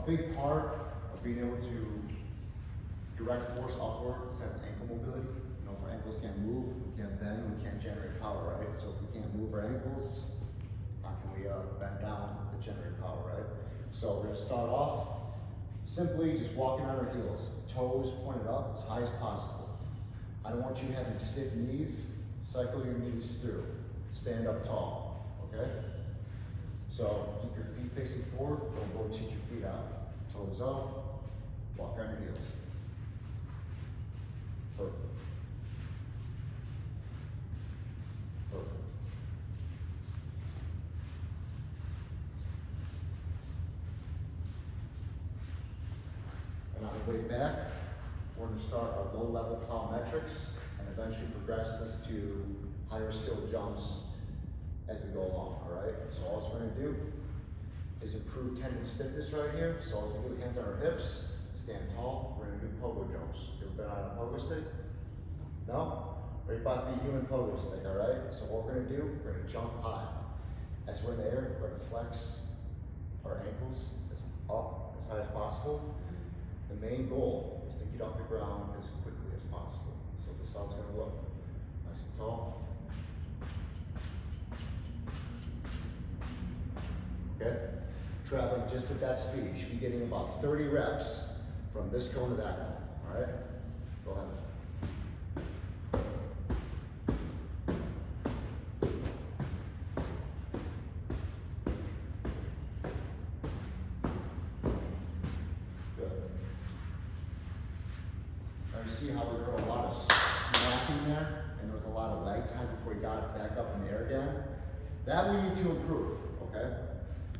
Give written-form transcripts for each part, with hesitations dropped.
big part of being able to direct force upward is having ankle mobility. You know, if our ankles can't move, we can't bend, we can't generate power, right? So if we can't move our ankles, how can we bend down to generate power, right? So we're gonna start off simply just walking on our heels, toes pointed up as high as possible. I don't want you having stiff knees. Cycle your knees through. Stand up tall, okay? So keep your feet facing forward, don't rotate your feet out. Toes up, walk on your heels. Perfect. Perfect. And on the way back, we're going to start our low-level plyometrics and eventually progress this to higher skill jumps as we go along, all right? So all we're going to do is improve tendon stiffness right here. So as we do, hands on our hips, stand tall. We're going to do pogo jumps. You ever been on a pogo stick? No? We're about to be human pogo stick, all right? So what we're going to do, we're going to jump high. As we're in the air, we're going to flex our ankles up as high as possible. The main goal is to get off the ground as quickly as possible. So this is how it's going to look. Nice and tall. Okay? Traveling just at that speed. You should be getting about 30 reps from this cone to that cone. All right? Go ahead. You see how we heard a lot of smacking there, and there was a lot of lag time before we got back up in the air again? That we need to improve, okay?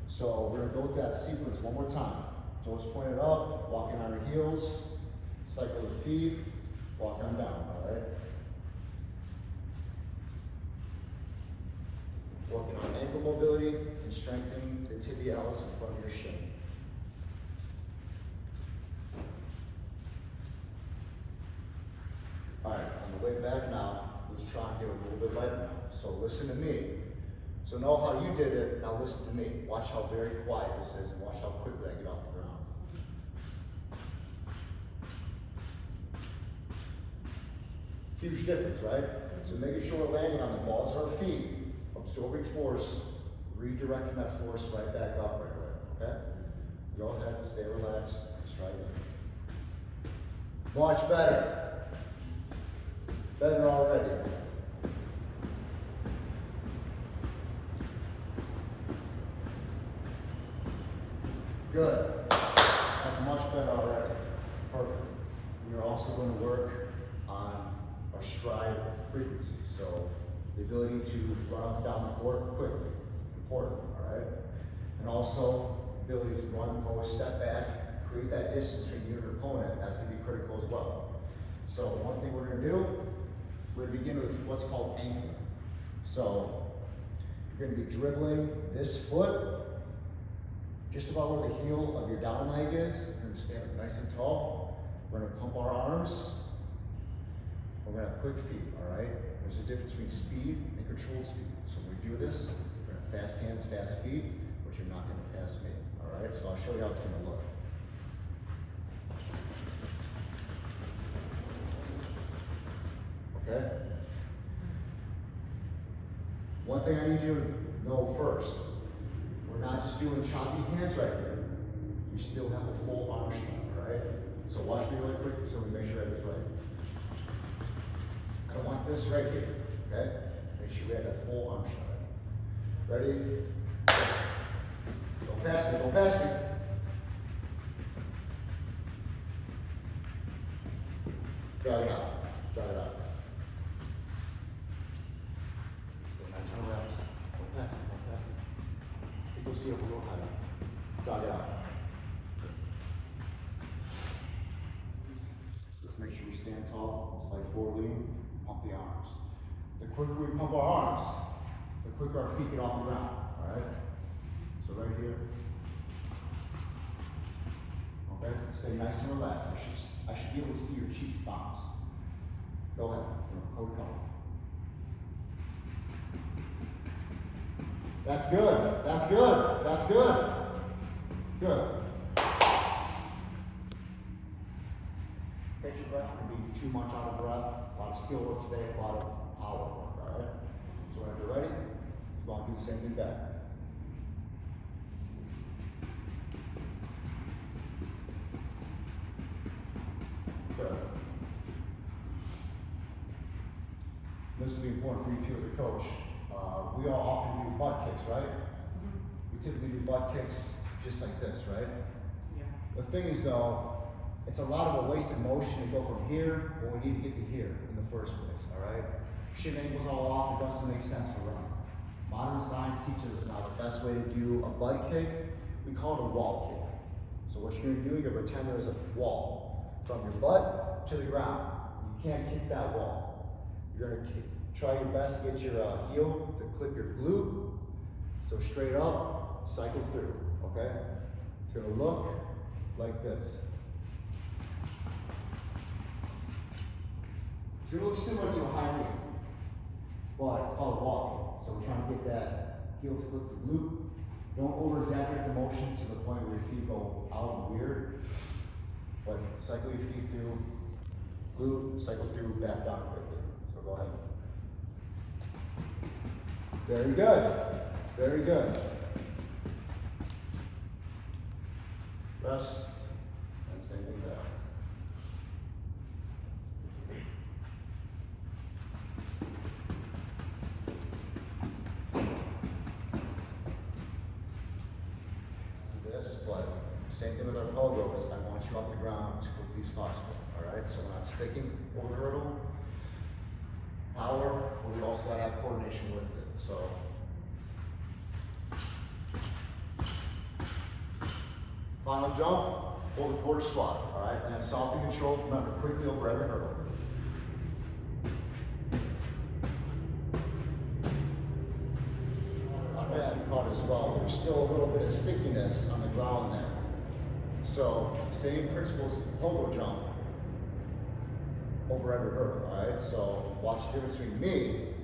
So we're gonna go with that sequence one more time. Toes pointed up, walking on our heels, cycle the feet, walk on down, all right? Working on ankle mobility and strengthening the tibialis in front of your shin. All right, on the way back now, let's try and get a little bit lighter now. So listen to me. So know how you did it, now listen to me. Watch how very quiet this is and watch how quickly I get off the ground. Huge difference, right? So making sure we're landing on the balls of our feet, absorbing force, redirecting that force right back up right away, okay? Go ahead, stay relaxed, just right in. Much better. Better already. Good. That's much better already. Perfect. We're also going to work on our stride frequency. So the ability to run up and down the court quickly. Important, all right? And also the ability to run, pose, step back, create that distance between you and your opponent. That's going to be critical as well. So one thing we're going to do, we're going to begin with what's called ankling. So you're going to be dribbling this foot just about where the heel of your down leg is. You're going to stand up nice and tall. We're going to pump our arms. We're going to have quick feet, all right? There's a difference between speed and controlled speed. So when we do this, we're going to have fast hands, fast feet, but you're not going to pass me, all right? So I'll show you how it's going to look. Okay? One thing I need you to know first, we're not just doing choppy hands right here. We still have a full arm strength, all right? So watch me really quick so we make sure I get this right. I don't want this right here, okay? Make sure we have that full arm strength. Ready? Don't pass me, don't pass me. Drive it out, drive it out. See up a little higher. Jog it out. Just make sure we stand tall, slide forward lean, pump the arms. The quicker we pump our arms, the quicker our feet get off the ground, all right? So right here. Okay, stay nice and relaxed. I should be able to see your cheeks bounce. Go ahead, code color. That's good. That's good. That's good. Good. catch your breath, and be too much out of breath. A lot of skill work today, a lot of power work, all right? So when you're ready, go on, do the same thing back. Good. This will be important for you too as a coach. We all often do butt kicks, right? Mm-hmm. We typically do butt kicks just like this, right? Yeah. The thing is though, it's a lot of a wasted motion to go from here when we need to get to here in the first place, all right? Shin angles all off, it doesn't make sense to run. Modern science teaches us now the best way to do a butt kick, we call it a wall kick. So what you're gonna do, you're gonna pretend there's a wall from your butt to the ground. You can't kick that wall. You're gonna try your best to get your heel to clip your glute. So straight up, cycle through, okay? It's gonna look like this. It's gonna look similar to a high knee, but it's called a wall kick. So we're trying to get that heel to clip the glute. Don't over-exaggerate the motion to the point where your feet go out and weird, but cycle your feet through, glute, cycle through, back down quickly. So go ahead. Very good, very good. Rest, and same thing there. But same thing with our pogos. I want you off the ground as quickly as possible. All right, so we're not sticking over the hurdle. Power, but we also have coordination with it. So final jump, over quarter squat. All right, and soft and controlled. Remember, quickly over every hurdle. Caught as well. There's still a little bit of stickiness on the ground there. So same principles as the pogo jump over every hurdle. All right. So watch the difference between me.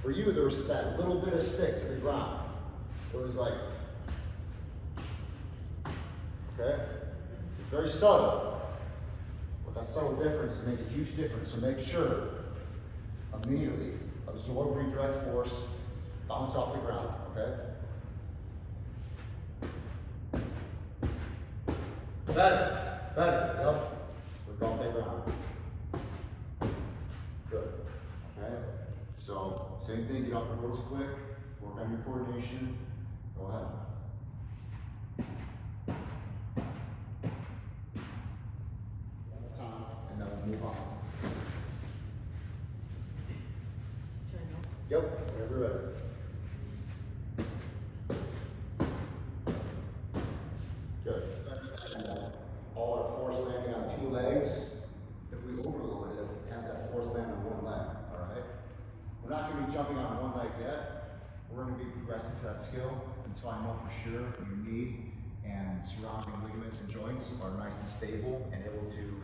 For you, there was that little bit of stick to the ground. It was like, okay, it's very subtle, but that subtle difference can make a huge difference. So make sure immediately. Absorb redirect force, bounce off the ground, okay? Better, yep. We're off the ground. Good, okay? So, same thing, get off the hurdles quick, work on your coordination, go ahead. One more time, and then we'll move on. Yep, whenever you're ready. Good. And all our force landing on two legs. If we overload it, have that force land on one leg, all right? We're not gonna be jumping on one leg yet. We're gonna be progressing to that skill until I know for sure your knee and surrounding ligaments and joints are nice and stable and able to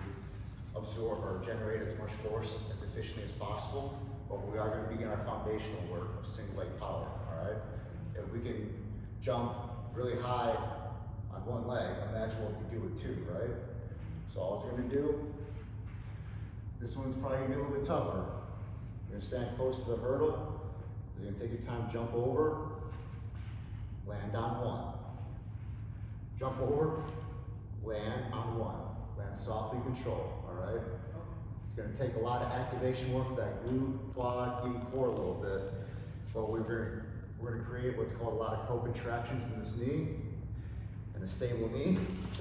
absorb or generate as much force as efficiently as possible. But we are going to begin our foundational work of single leg power, all right? If we can jump really high on one leg, imagine what we can do with two, right? So all we're going to do, this one's probably going to be a little bit tougher. You're going to stand close to the hurdle. You're going to take your time, jump over, land on one. Jump over, land on one. Land softly, control, all right? It's going to take a lot of activation work with that glute, quad, even core a little bit. But we're going to create what's called a lot of co-contractions in this knee and a stable knee.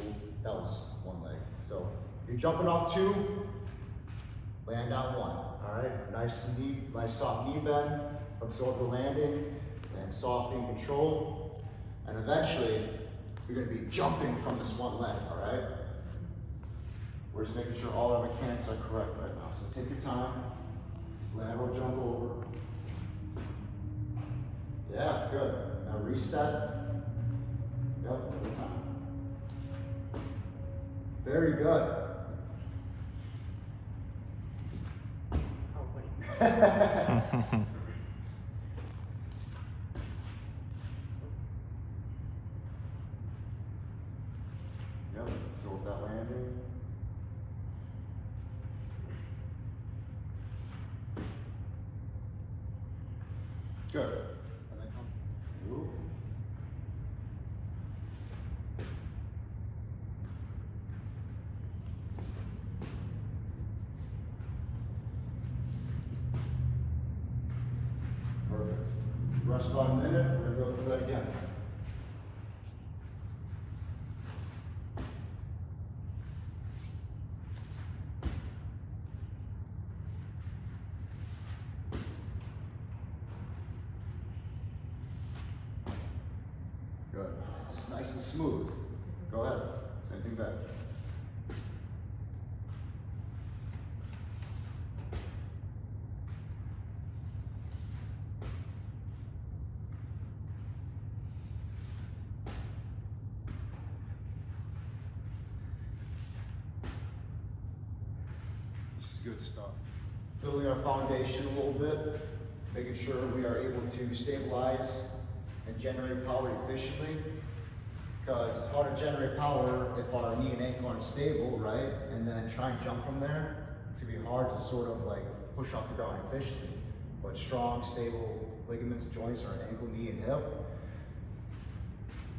Ooh, that was one leg. So you're jumping off two, land on one. All right, nice soft knee bend, absorb the landing, land softly and control. And eventually, you're going to be jumping from this one leg, all right? We're just making sure all our mechanics are correct right now. So take your time, lateral jump over. Yeah, good. Now reset. Yep, every time. Very good. Oh, wait. Yep. Good. And then come. Ooh. Perfect. Rest about a minute. We're going to go through that again. Good. It's just nice and smooth. Go ahead. Same thing back. This is good stuff. Building our foundation a little bit, making sure we are able to stabilize and generate power efficiently, because it's hard to generate power if our knee and ankle aren't stable, right? And then try and jump from there. It's gonna be hard to sort of like push off the ground efficiently. But strong, stable ligaments and joints are ankle, knee, and hip.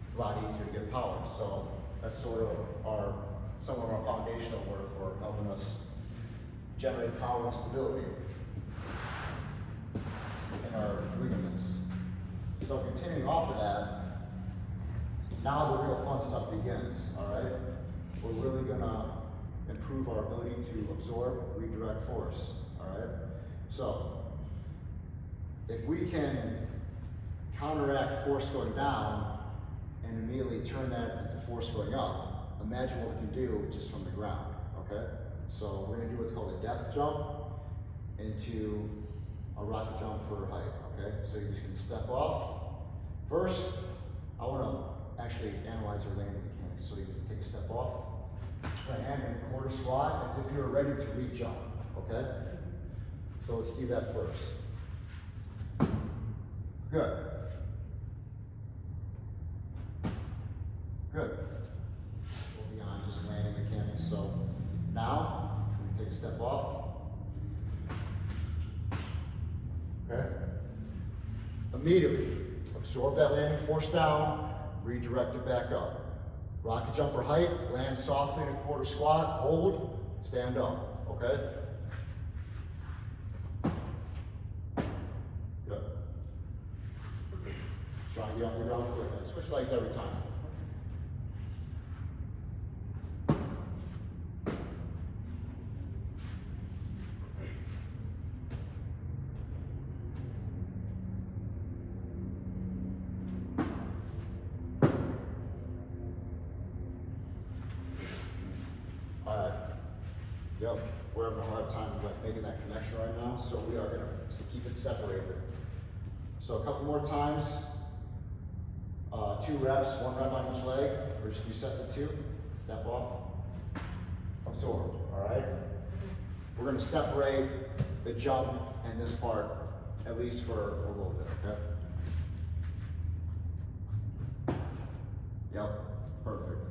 It's a lot easier to get power. So that's sort of some of our foundational work for helping us generate power and stability in our ligaments. So continuing off of that, now the real fun stuff begins, all right? We're really gonna improve our ability to absorb, redirect force, all right? So, if we can counteract force going down and immediately turn that into force going up, imagine what we can do just from the ground, okay? So we're gonna do what's called a death jump into a rocket jump for height, okay? So you're just gonna step off. First, I wanna actually analyze your landing mechanics. So you can take a step off, land in a quarter squat as if you're ready to re-jump, okay? So let's see that first. Good. Good. We'll be on just landing mechanics. So now, we take a step off. Okay? Immediately, absorb that landing force down, redirect it back up. Rocket jump for height, land softly in a quarter squat, hold, stand up, okay? Good. Try and get off the ground quickly. Switch legs every time. Yep, we're having a hard time like making that connection right now, so we are gonna keep it separated. So a couple more times, 2 reps, 1 rep on each leg, or just do sets of 2, step off, absorb, all right? We're gonna separate the jump and this part, at least for a little bit, okay? Yep, perfect.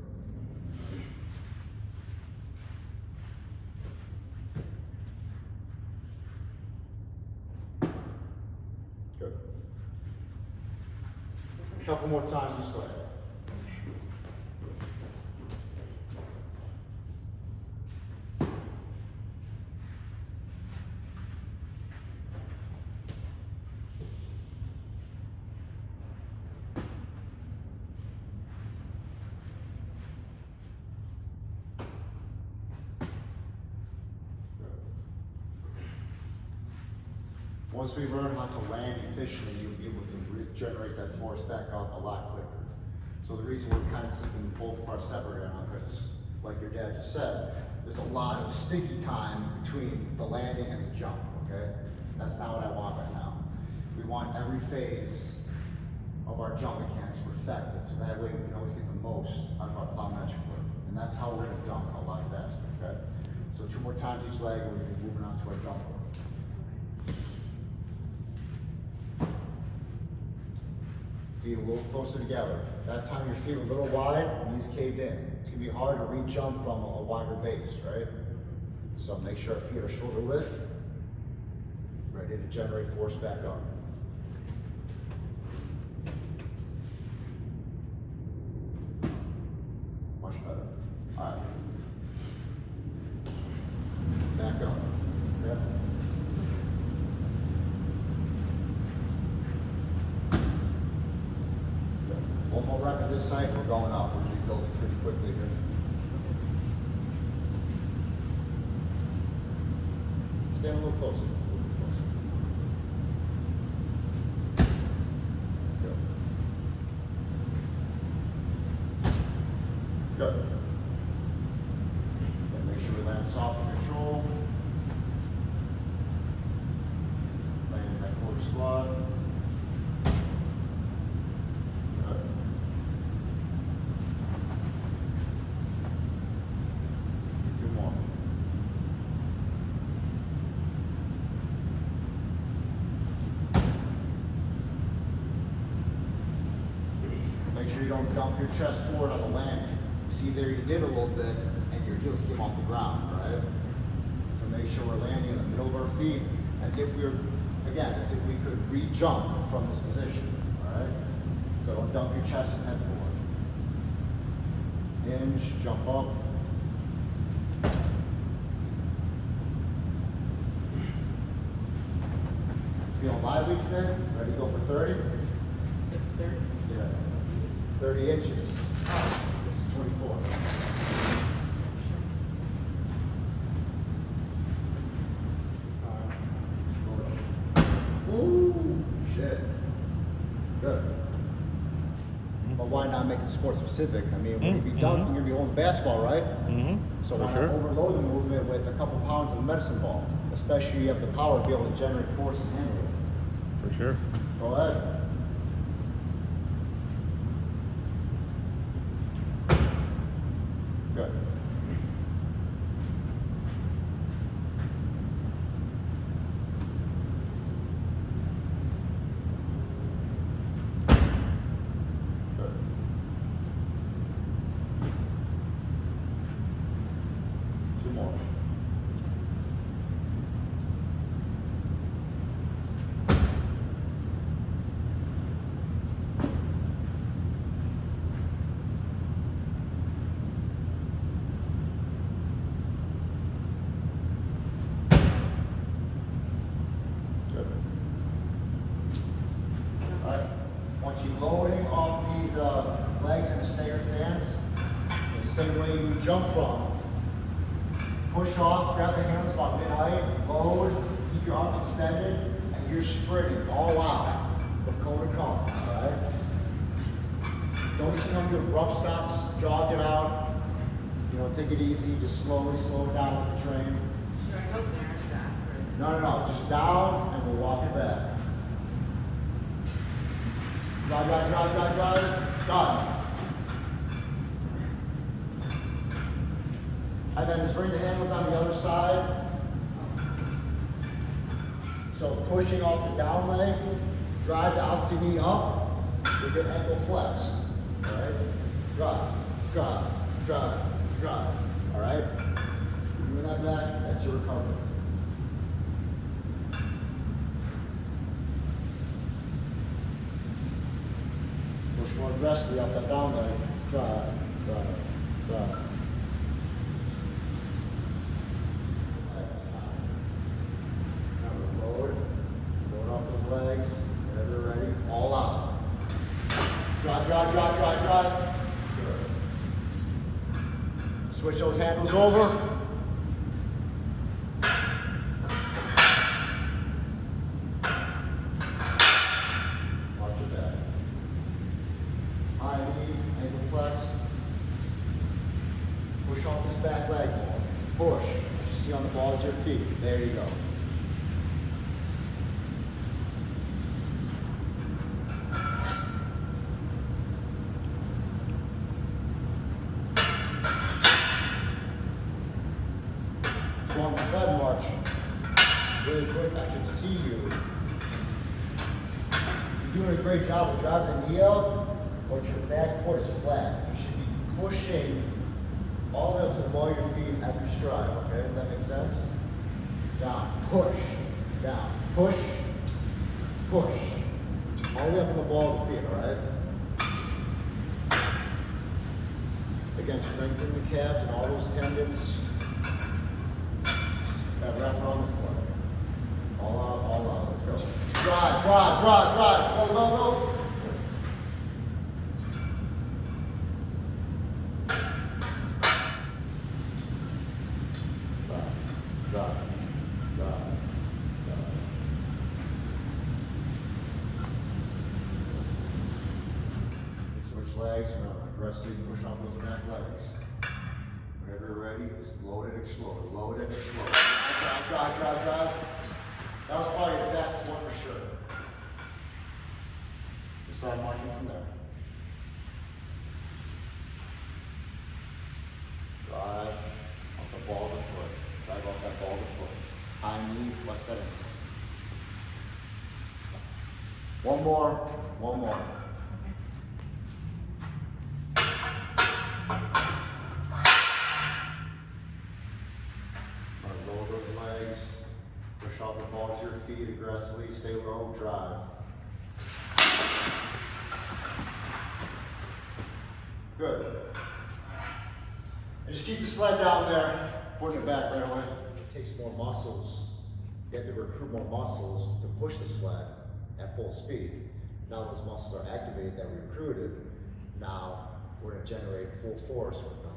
Good. A couple more times each leg. Once we learn how to land efficiently, you'll be able to generate that force back up a lot quicker. So the reason we're kind of keeping both parts separate now, because like your dad just said, there's a lot of sticky time between the landing and the jump, okay? That's not what I want right now. We want every phase of our jump mechanics perfected, so that way we can always get the most out of our plyometric work. And that's how we're gonna dunk a lot faster, okay? So 2 more times each leg, we're gonna be moving on to our jump work. Feet a little closer together. That time your feet are a little wide, knees caved in. It's gonna be hard to re-jump from a wider base, right? So make sure our feet are shoulder width, ready to generate force back up. whole rep of this cycle, we're going up. We're usually building pretty quickly here. Stand a little closer. Good. Good. And make sure we land soft and control. Land in that quarter squat. Good. Two more. Make sure you don't dump your chest forward on the landing. See there, you did a little bit, and your heels came off the ground, right? So make sure we're landing in the middle of our feet, as if we were, again, as if we could re-jump from this position, all right? So don't dump your chest and head forward. Hinge, jump up. Feeling lively today? Ready to go for 30? 30. Yeah. 30 inches. This is 24. Ooh, shit. Good. But why not make it sport specific? I mean, when you be dunking, you're gonna be holding the basketball, right? So why not overload the movement with a couple pounds of the medicine ball? Especially you have the power to be able to generate force and handle it. For sure. Go ahead. Good. Good. Two more. Good. All right. Once you're loading off these legs in a staggered stance, the same way you jump from. Push off, grab the hands about mid-height, load, keep your arms extended, and you're sprinting all out from cone to cone, all right? Don't just come to a abrupt stop, just jog it out. You know, take it easy, just slowly slow it down with the train. Should I go there and stop? No, just down, and we'll walk it back. Drive. Done. And then just bring the handles on the other side. So pushing off the down leg, drive the opposite knee up with your ankle flexed. All right? Drive. All right? Doing that back, that's your recovery. Push more aggressively up that down leg. Drive. Load off those legs, whenever you're ready, all out. Drive. Good. Switch those handles over. Watch your back. High knee, ankle flex. Push off this back leg more. Push. As you see on the balls of your feet. There you go. So on the sled march, really quick, I should see you. You're doing a great job of driving the knee out, but your back foot is flat. You should be pushing all the way up to the ball of your feet every stride, okay? Does that make sense? Down, push, down, push. All the way up in the ball of the feet, all right? Again, strengthen the calves and all those tendons. That wrap around the foot. All out. Let's go. Drive. Go. Switch legs, remember, aggressively push off those back legs. Whenever you're ready, just load and explode, load and explode. Drive, drive, drive, drive. That was probably the fastest one for sure. Just start marching from there. Drive off the ball of the foot. Drive off that ball of the foot. High knee, flex that in. One more, one more. Lower those legs. Push off the ball to your feet aggressively. Stay low, drive. Good. And just keep the sled down there, putting it back right away. It takes more muscles. You have to recruit more muscles to push the sled at full speed. Now those muscles are activated that we recruited. Now we're going to generate full force with them,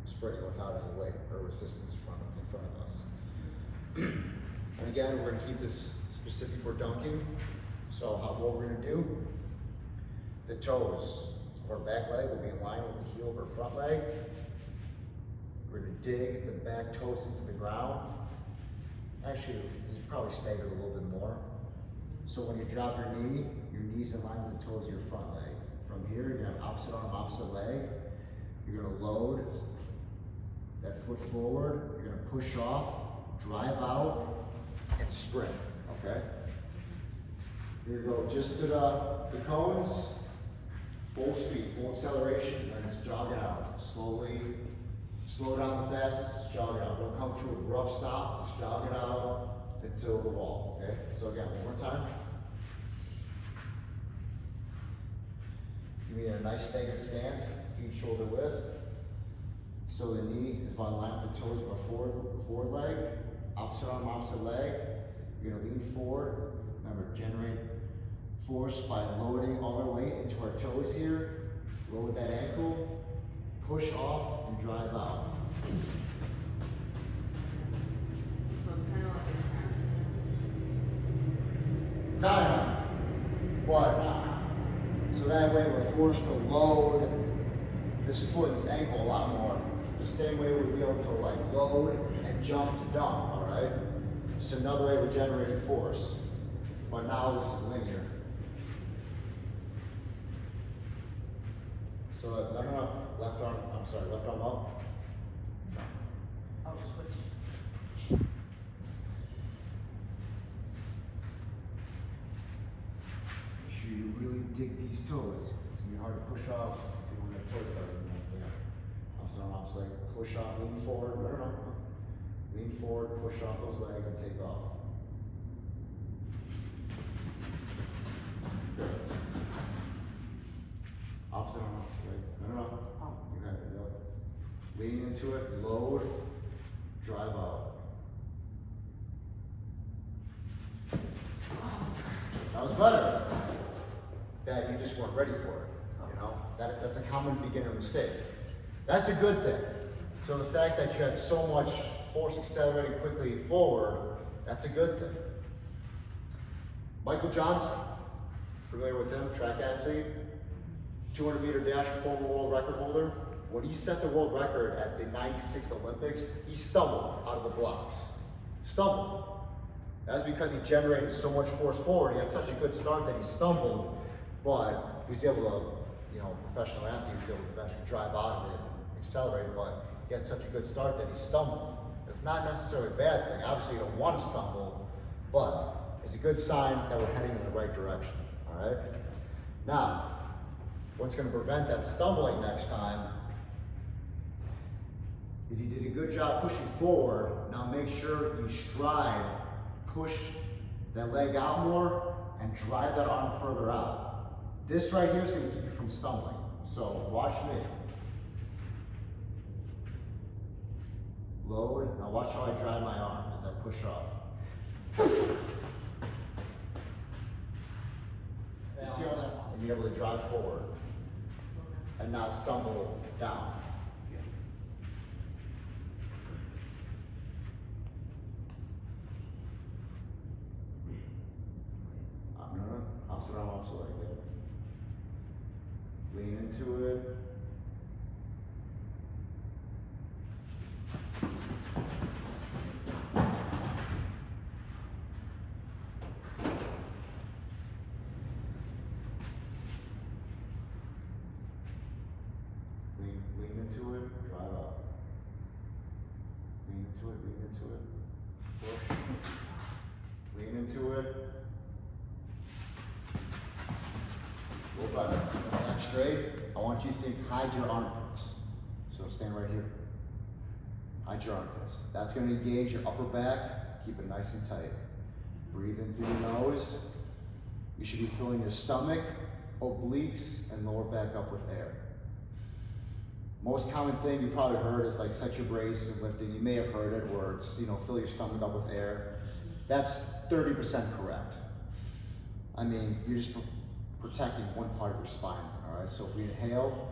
sprinting without any weight or resistance in front of us. And again, we're going to keep this specific for dunking. So what we're going to do, the toes of our back leg will be in line with the heel of our front leg. We're going to dig the back toes into the ground. Actually, you probably stagger a little bit more. So when you drop your knee's in line with the toes of your front leg. From here, you're going to have opposite arm, opposite leg. You're going to load that foot forward. You're going to push off, drive out, and sprint, okay? You're going to go just to the cones, full speed, full acceleration, and it's jogging out. Slowly, slow down the fastest, jog it out. Don't come to a rough stop, just jog it out until the wall, okay? So again, one more time. Give me a nice staggered stance, feet shoulder width. So the knee is by the line with the toes of our forward leg, opposite arm, opposite leg. You're gonna lean forward. Remember, generate force by loading all our weight into our toes here. Load that ankle, push off, and drive out. So it's kind of like a transference. Kinda, but so that way we're forced to load this foot and this ankle a lot more. The same way we'd be able to like load and jump to dunk, all right? Just another way we're generating force. But now this is linear. So no, left arm, I'm sorry, left arm up. No. Oh, switch. Make sure you really dig these toes. It's gonna be hard to push off if you don't have toes there. Yeah. Opposite arm, opposite leg. Push off, lean forward. No. Lean forward, push off those legs and take off. Good. Opposite arm, opposite leg. No. Oh. You got it. Yep. Lean into it, load, drive out. That was better. That you just weren't ready for it. You know, that's a common beginner mistake. That's a good thing. So the fact that you had so much force accelerating quickly forward, that's a good thing. Michael Johnson, familiar with him, track athlete, 200-meter dash former world record holder. When he set the world record at the '96 Olympics, he stumbled out of the blocks. Stumbled. That's because he generated so much force forward. He had such a good start that he stumbled, but he was able to, professional athlete, he was able to eventually drive out of it and accelerate, but he had such a good start that he stumbled. It's not necessarily a bad thing. Obviously, you don't want to stumble, but it's a good sign that we're heading in the right direction, all right? Now, what's going to prevent that stumbling next time is he did a good job pushing forward. Now make sure you stride, push that leg out more, and drive that arm further out. This right here is going to keep you from stumbling. So watch me. Load. Now watch how I drive my arm as I push off. You see how that? And you're able to drive forward and not stumble down. Opposite arm, opposite leg. Lean into it. Lean into it, drive up. Lean into it, lean into it. Push. Lean into it. Go back straight. I want you to think, hide your armpits. So stand right here. Hide your armpits. That's going to engage your upper back. Keep it nice and tight. Breathe in through your nose. You should be filling your stomach, obliques, and lower back up with air. Most common thing you probably heard is like set your brace and lifting. You may have heard it where it's, you know, fill your stomach up with air. That's 30% correct. I mean, you're just protecting one part of your spine, all right? So if we inhale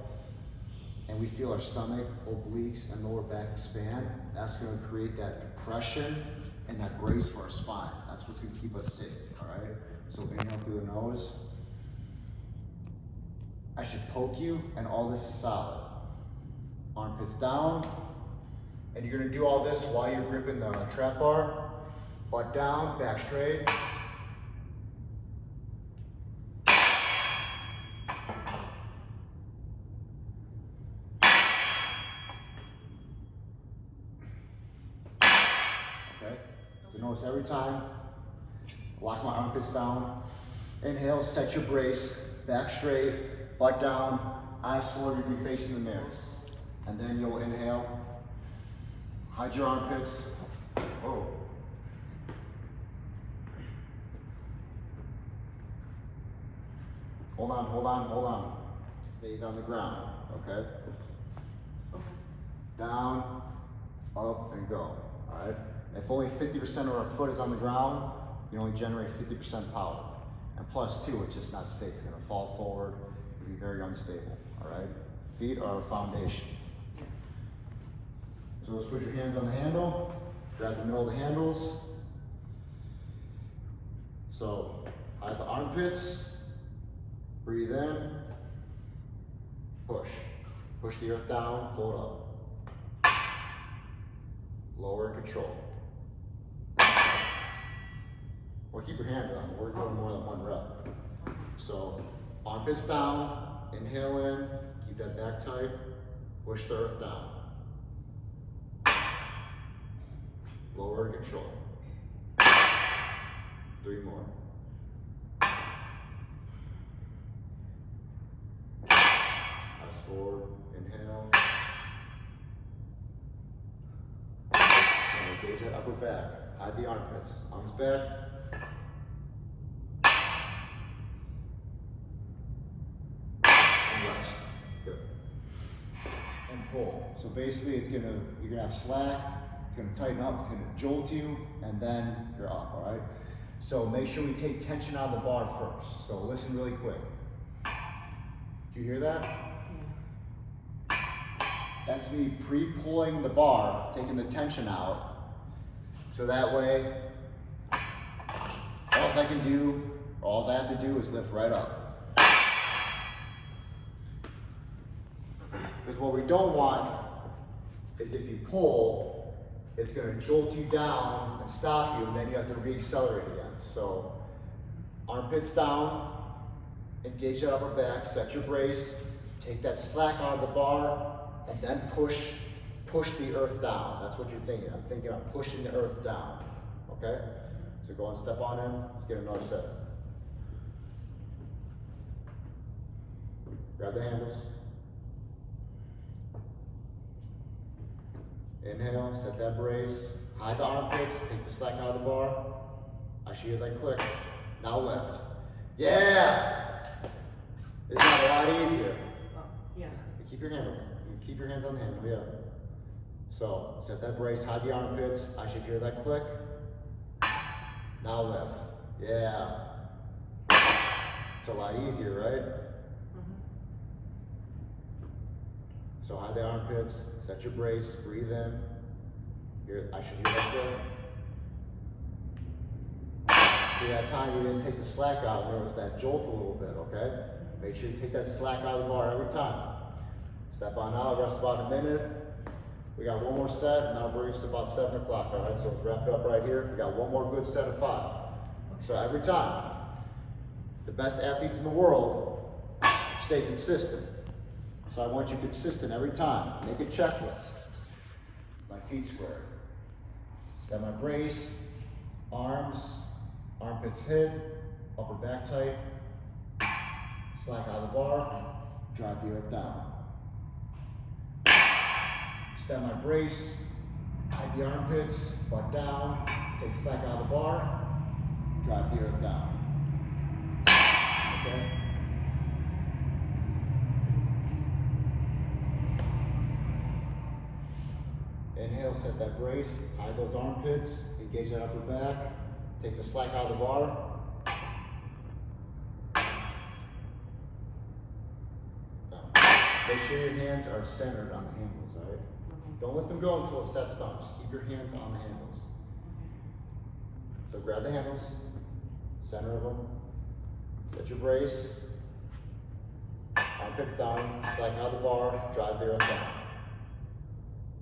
and we feel our stomach, obliques, and lower back expand, that's gonna create that compression and that brace for our spine. That's what's gonna keep us safe, all right? So inhale through the nose. I should poke you, and all this is solid. Armpits down, and you're gonna do all this while you're gripping the trap bar. Butt down, back straight. Okay, so notice every time, lock my armpits down. Inhale, set your brace, back straight, butt down, eyes forward, you'll be facing the mirrors. And then you'll inhale, hide your armpits. Whoa. Hold on, hold on, hold on. Stays on the ground, okay? Down, up, and go, all right? If only 50% of our foot is on the ground, you only generate 50% power. And plus, too, it's just not safe. You're gonna fall forward, you'll be very unstable, all right? Feet are our foundation. So let's put your hands on the handle, grab the middle of the handles. So, hide the armpits, breathe in, push. Push the earth down, pull it up. Lower and control. Or keep your hand on, we're doing more than one rep. So, armpits down, inhale in, keep that back tight, push the earth down. Lower and control. 3 more. Eyes forward, inhale. And engage that upper back. Hide the armpits. Arms back. And rest. Good. And pull. So basically you're gonna have slack. It's gonna tighten up, it's gonna jolt you, and then you're up, all right? So make sure we take tension out of the bar first. So listen really quick. Do you hear that? That's me pre-pulling the bar, taking the tension out. So that way, all I can do, all I have to do is lift right up. Because what we don't want is if you pull, it's going to jolt you down and stop you, and then you have to re-accelerate again. So, armpits down, engage that upper back, set your brace, take that slack out of the bar, and then push the earth down. That's what you're thinking. I'm thinking I'm pushing the earth down. Okay? So go and step on in. Let's get another set. Grab the handles. Inhale, set that brace, hide the armpits, take the slack out of the bar. I should hear that click. Now lift. Yeah! Isn't that a lot easier? Yeah. Keep your hands on the handle, yeah. So, set that brace, hide the armpits. I should hear that click. Now lift. Yeah. It's a lot easier, right? So hide the armpits, set your brace, breathe in. I should hear that click. See that time you didn't take the slack out, there was that jolt a little bit, okay? Make sure you take that slack out of the bar every time. Step on out, rest about a minute. We got one more set, and now we're used to about 7 o'clock, all right? So let's wrap it up right here. We got one more good set of 5. So every time, the best athletes in the world stay consistent. So I want you consistent every time. Make a checklist. My feet square. Set my brace, arms, armpits hid, upper back tight, slack out of the bar, drive the earth down. Set my brace, hide the armpits, butt down, take slack out of the bar, drive the earth down. Okay? Inhale, set that brace, hide those armpits, engage that upper back, take the slack out of the bar. Down. Make sure your hands are centered on the handles, all right? Don't let them go until the set's done. Just keep your hands on the handles. So grab the handles, center of them, set your brace, armpits down, slack out of the bar, drive the earth down.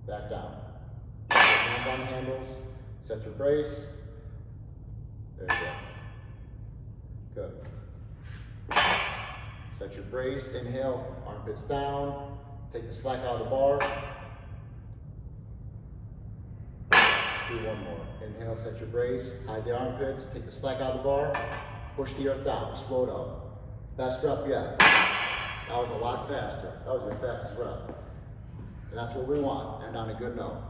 Back down. Put your hands on the handles, set your brace. There you go. Good. Set your brace, inhale, armpits down, take the slack out of the bar. Let's do one more. Inhale, set your brace, hide the armpits, take the slack out of the bar, push the earth down, explode up. Best rep yet. That was a lot faster. That was your fastest rep. And that's what we want, and on a good note.